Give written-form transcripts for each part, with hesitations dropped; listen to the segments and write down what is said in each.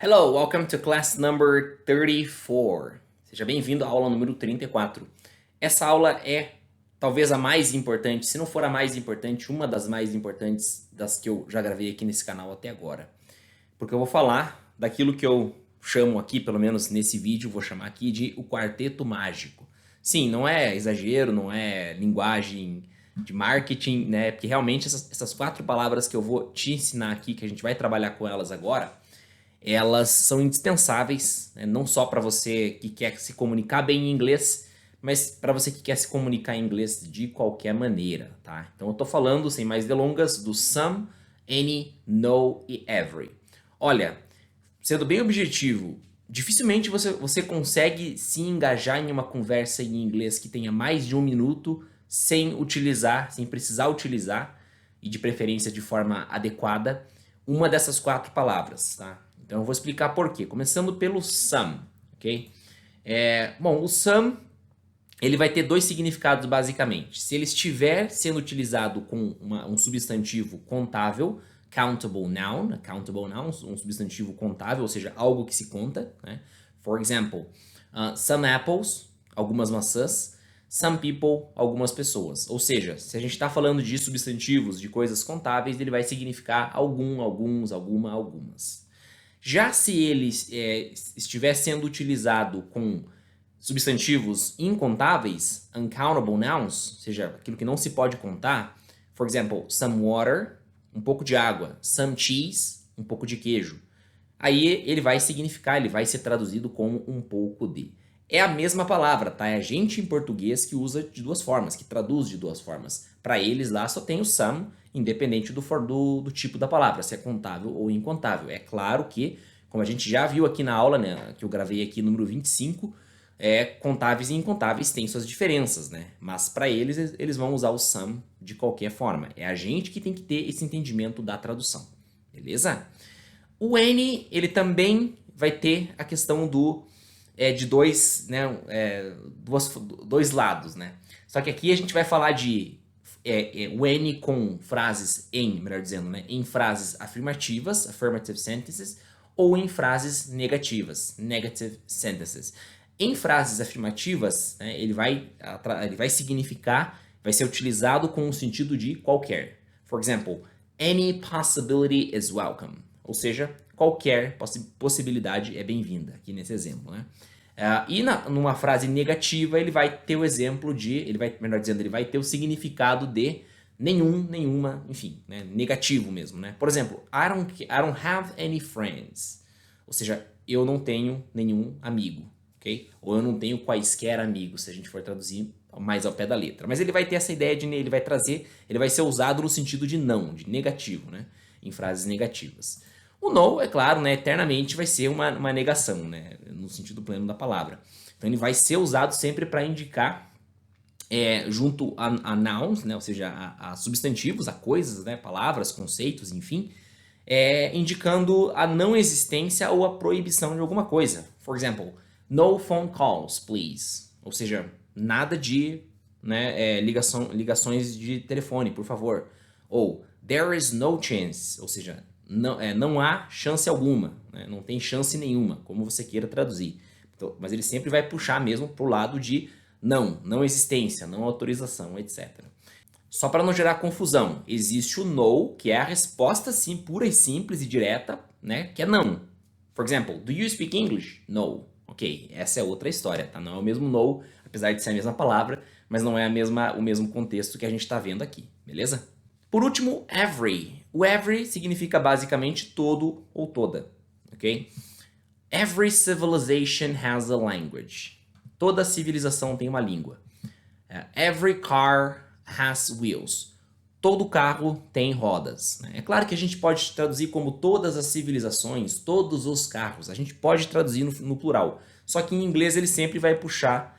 Hello, welcome to class number 34. Seja bem-vindo à aula número 34. Essa aula é talvez a mais importante, se não for a mais importante, uma das mais importantes das que eu já gravei aqui nesse canal até agora. Porque eu vou falar daquilo que eu chamo aqui, pelo menos nesse vídeo, vou chamar aqui de o quarteto mágico. Sim, não é exagero, não é linguagem de marketing, né? Porque realmente essas quatro palavras que eu vou te ensinar aqui, que a gente vai trabalhar com elas agora, elas são indispensáveis, né? Não só para você que quer se comunicar bem em inglês, mas para você que quer se comunicar em inglês de qualquer maneira, tá? Então eu tô falando, sem mais delongas, do some, any, no e every. Olha, sendo bem objetivo, dificilmente você consegue se engajar em uma conversa em inglês que tenha mais de um minuto sem precisar utilizar, e de preferência de forma adequada, uma dessas quatro palavras, tá? Então eu vou explicar por quê. Começando pelo some, ok? Bom, o some, ele vai ter dois significados basicamente. Se ele estiver sendo utilizado com um substantivo contável, countable noun, um substantivo contável, ou seja, algo que se conta, né? For example, some apples, algumas maçãs, some people, algumas pessoas. Ou seja, se a gente está falando de substantivos, de coisas contáveis, ele vai significar algum, alguns, alguma, algumas. Já se ele estiver sendo utilizado com substantivos incontáveis, uncountable nouns, ou seja, aquilo que não se pode contar, for example, some water, um pouco de água, some cheese, um pouco de queijo. Aí ele vai significar, ele vai ser traduzido como um pouco de. É a mesma palavra, tá? É a gente em português que usa de duas formas, que traduz de duas formas. Para eles lá só tem o some, independente do tipo da palavra, se é contável ou incontável. É claro que, como a gente já viu aqui na aula, né, que eu gravei aqui, número 25, contáveis e incontáveis têm suas diferenças, né? Mas para eles vão usar o some de qualquer forma. É a gente que tem que ter esse entendimento da tradução, beleza? O N, ele também vai ter a questão de dois, né, dois lados, né? Só que aqui a gente vai falar de o N com frases melhor dizendo, né, em frases afirmativas, affirmative sentences, ou em frases negativas, negative sentences. Em frases afirmativas, né, ele vai significar, vai ser utilizado com o sentido de qualquer. For example, any possibility is welcome. Ou seja, qualquer possibilidade é bem-vinda, aqui nesse exemplo, né? Numa frase negativa, ele vai ter o exemplo melhor dizendo, ele vai ter o significado de nenhum, nenhuma, enfim, né? Negativo mesmo, né? Por exemplo, I don't have any friends. Ou seja, eu não tenho nenhum amigo, ok? Ou eu não tenho quaisquer amigos, se a gente for traduzir mais ao pé da letra. Mas ele vai ter essa ideia ele vai ser usado no sentido de não, de negativo, né? Em frases negativas. O no, é claro, né, eternamente vai ser uma negação, né, no sentido pleno da palavra. Então ele vai ser usado sempre para indicar, junto a nouns, né, ou seja, a substantivos, a coisas, né, palavras, conceitos, enfim, indicando a não existência ou a proibição de alguma coisa. For example, no phone calls, please. Ou seja, nada de, né, ligações de telefone, por favor. Ou there is no chance, ou seja, não há chance alguma, né? Não tem chance nenhuma, como você queira traduzir. Então, mas ele sempre vai puxar mesmo para o lado de não existência, não autorização, etc. Só para não gerar confusão, existe o no, que é a resposta sim, pura e simples e direta, né? Que é não. For example, do you speak English? No. Ok, essa é outra história, tá? Não é o mesmo no, apesar de ser a mesma palavra, mas não é o mesmo contexto que a gente está vendo aqui, beleza? Por último, every. O every significa basicamente todo ou toda, ok? Every civilization has a language. Toda civilização tem uma língua. Every car has wheels. Todo carro tem rodas. Né? É claro que a gente pode traduzir como todas as civilizações, todos os carros. A gente pode traduzir no plural. Só que em inglês ele sempre vai puxar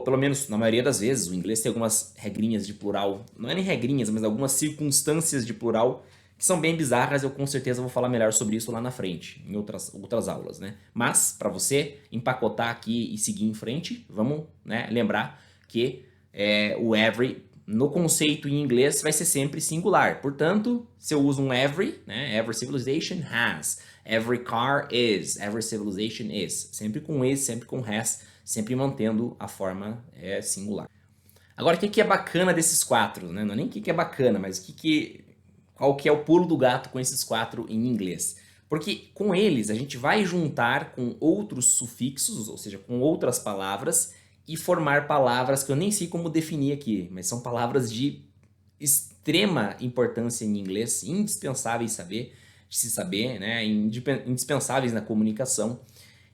pelo menos na maioria das vezes, o inglês tem algumas regrinhas de plural, não é nem regrinhas, mas algumas circunstâncias de plural que são bem bizarras. Eu com certeza vou falar melhor sobre isso lá na frente, em outras aulas, né? Mas, para você empacotar aqui e seguir em frente, vamos, né, lembrar que o every, no conceito em inglês, vai ser sempre singular. Portanto, se eu uso um every, né, every civilization has, Every car is, every civilization is. Sempre com is, sempre com has, sempre mantendo a forma singular. Agora, o que é bacana desses quatro, né? Não é nem o que é bacana, mas qual que é o pulo do gato com esses quatro em inglês? Porque com eles a gente vai juntar com outros sufixos, ou seja, com outras palavras, e formar palavras que eu nem sei como definir aqui, mas são palavras de extrema importância em inglês, indispensáveis de se saber, né? Indispensáveis na comunicação.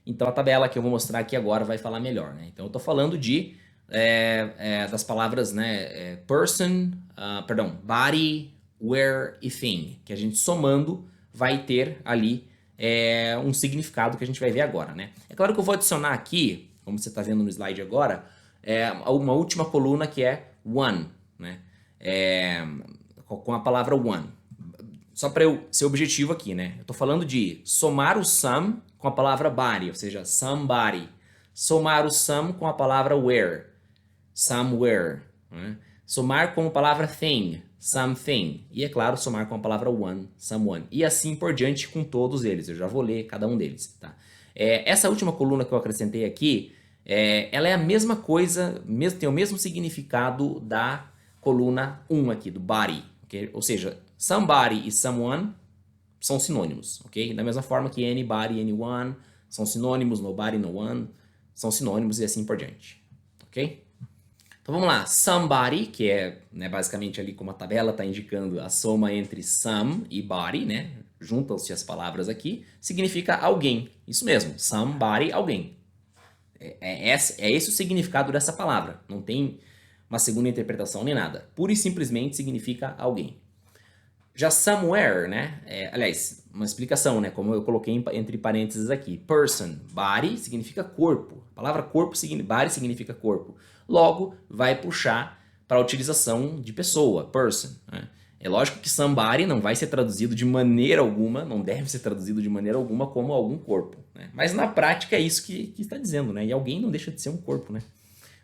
Então a tabela que eu vou mostrar aqui agora vai falar melhor, né? Então eu estou falando das palavras, né? Person, body, where e thing, que a gente somando vai ter ali um significado que a gente vai ver agora, né? É claro que eu vou adicionar aqui, como você está vendo no slide agora, uma última coluna que é one, né? Com a palavra one. Só para eu ser objetivo aqui, né? Eu estou falando de somar o some com a palavra body, ou seja, somebody. Somar o some com a palavra where, somewhere. Né? Somar com a palavra thing, something. E, é claro, somar com a palavra one, someone. E assim por diante com todos eles. Eu já vou ler cada um deles. Tá? Essa última coluna que eu acrescentei aqui, ela é a mesma coisa, tem o mesmo significado da coluna 1 aqui, do body. Okay? Ou seja, somebody e someone são sinônimos, ok? Da mesma forma que anybody, anyone são sinônimos, nobody, no one são sinônimos e assim por diante, ok? Então vamos lá, somebody, que é basicamente ali como a tabela está indicando a soma entre some e body, né? Juntam-se as palavras aqui, significa alguém, isso mesmo, somebody, alguém. É esse o significado dessa palavra, não tem uma segunda interpretação nem nada, pura e simplesmente significa alguém. Já somewhere, né? Aliás, uma explicação, né? Como eu coloquei entre parênteses aqui. Person, body significa corpo. A palavra body significa corpo. Logo, vai puxar para a utilização de pessoa, person. Né? É lógico que somebody não vai ser traduzido de maneira alguma, não deve ser traduzido de maneira alguma como algum corpo. Né? Mas na prática é isso que está dizendo, né? E alguém não deixa de ser um corpo, né?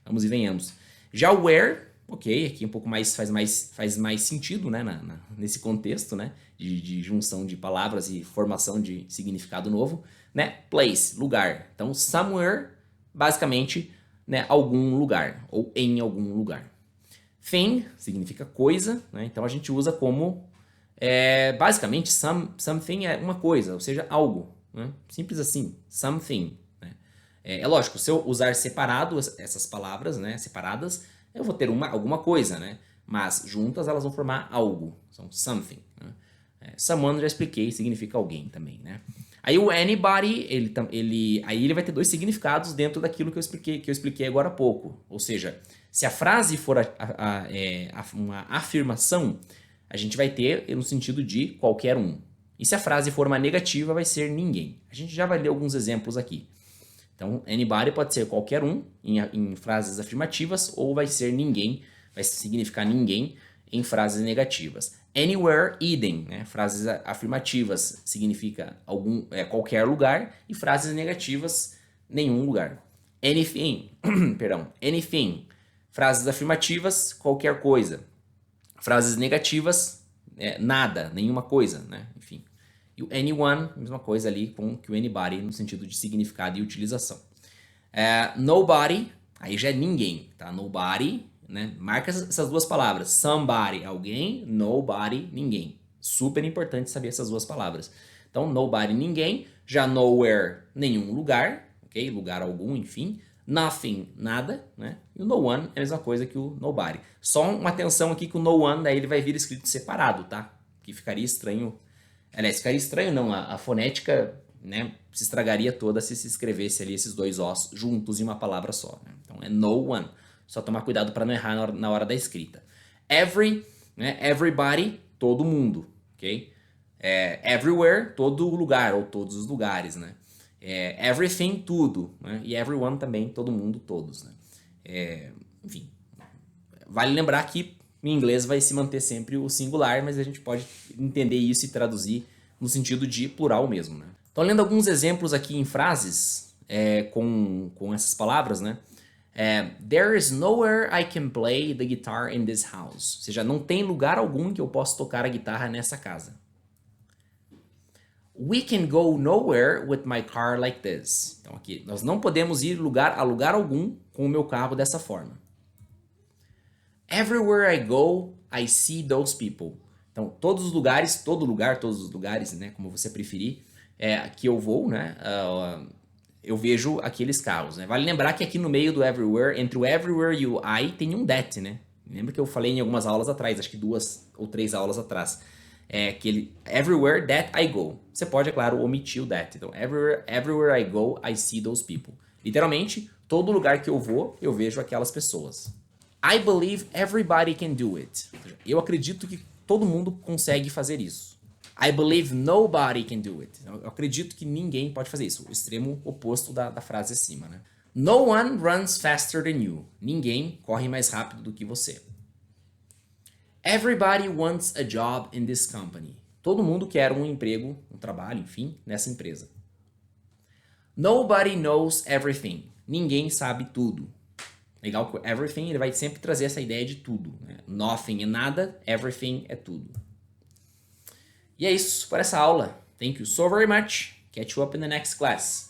Vamos e venhamos. Já where, ok, aqui um pouco mais faz mais sentido, né, nesse contexto, né, de junção de palavras e formação de significado novo, né, place, lugar. Então, somewhere, basicamente, né, algum lugar, ou em algum lugar. Thing significa coisa, né, então a gente usa como, basicamente, something é uma coisa, ou seja, algo, né, simples assim, something. Né. É lógico, se eu usar separado essas palavras, né, separadas, eu vou ter alguma coisa, né? Mas juntas elas vão formar algo. São something. Né? Someone, já expliquei, significa alguém também, né? Aí o anybody, ele vai ter dois significados dentro daquilo que eu expliquei agora há pouco. Ou seja, se a frase for uma afirmação, a gente vai ter no sentido de qualquer um. E se a frase for uma negativa, vai ser ninguém. A gente já vai ler alguns exemplos aqui. Então, anybody pode ser qualquer um em frases afirmativas ou vai ser ninguém, vai significar ninguém em frases negativas. Anywhere, idem, né? Frases afirmativas significa qualquer lugar e frases negativas, nenhum lugar. Anything, anything, frases afirmativas, qualquer coisa. Frases negativas, nada, nenhuma coisa, né? Enfim. E o anyone, mesma coisa ali com que o anybody no sentido de significado e utilização. Nobody, aí já é ninguém, tá? Nobody, né? Marca essas duas palavras. Somebody, alguém. Nobody, ninguém. Super importante saber essas duas palavras. Então, nobody, ninguém. Já nowhere, nenhum lugar, ok? Lugar algum, enfim. Nothing, nada, né? E o no one é a mesma coisa que o nobody. Só uma atenção aqui que o no one, daí ele vai vir escrito separado, tá? Que ficaria estranho. Aliás, ficaria estranho não, a fonética, né, se estragaria toda se escrevesse ali esses dois Os juntos em uma palavra só. Né? Então é no one, só tomar cuidado para não errar na hora da escrita. Every, né, everybody, todo mundo, ok? Everywhere, todo lugar, ou todos os lugares, né? Everything, tudo, né? E everyone também, todo mundo, todos, né? Enfim, vale lembrar que em inglês vai se manter sempre o singular, mas a gente pode entender isso e traduzir no sentido de plural mesmo, né? Então, lendo alguns exemplos aqui em frases com essas palavras, né? There is nowhere I can play the guitar in this house. Ou seja, não tem lugar algum que eu possa tocar a guitarra nessa casa. We can go nowhere with my car like this. Então aqui, nós não podemos ir a lugar algum com o meu carro dessa forma. Everywhere I go, I see those people. Então, todos os lugares, todos os lugares, né, como você preferir, que eu vou, né, eu vejo aqueles carros, né. Vale lembrar que aqui no meio do everywhere, entre o everywhere e o I, tem um that, né. Lembra que eu falei em algumas aulas atrás, acho que 2 ou 3 aulas atrás, everywhere that I go. Você pode, é claro, omitir o that. Então, everywhere I go, I see those people. Literalmente, todo lugar que eu vou, eu vejo aquelas pessoas. I believe everybody can do it. Eu acredito que todo mundo consegue fazer isso. I believe nobody can do it. Eu acredito que ninguém pode fazer isso. O extremo oposto da frase acima, né? No one runs faster than you. Ninguém corre mais rápido do que você. Everybody wants a job in this company. Todo mundo quer um emprego, um trabalho, enfim, nessa empresa. Nobody knows everything. Ninguém sabe tudo. Legal que o everything ele vai sempre trazer essa ideia de tudo. Né? Nothing é nada, everything é tudo. E é isso por essa aula. Thank you so very much. Catch you up in the next class.